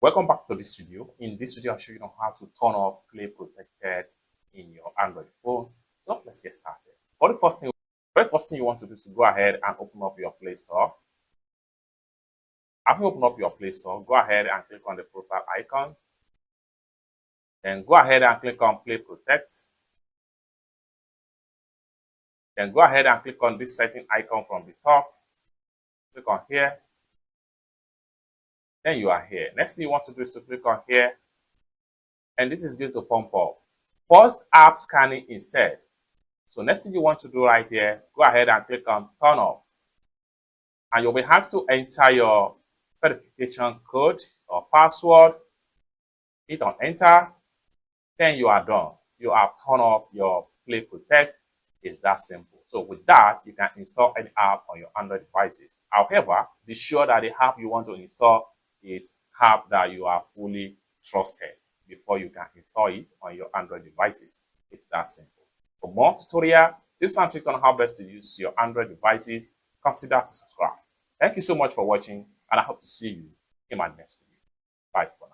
Welcome back to this video. In this video, I'll show you how to turn off Play Protected in your Android phone. So let's get started. For the very first thing you want to do is to go ahead and open up your Play Store. After you open up your Play Store, go ahead and click on the profile icon. Then go ahead and click on Play Protect. Then go ahead and click on this setting icon from the top. Click on here. Then you are here. Next thing you want to do is to click on here. And this is going to pump up. Pause app scanning instead. So next thing you want to do right here, go ahead and click on turn off. And you'll be asked to enter your verification code or password. Hit on enter. Then you are done. You have turned off your Play Protect. It's that simple. So with that, you can install any app on your Android devices. However, be sure that the app you want to install is app that you are fully trusted before you can install it on your Android devices. It's that simple. For more tutorial tips and tricks on how best to use your Android devices, consider to subscribe. Thank you so much for watching, and I hope to see you in my next video. Bye for now.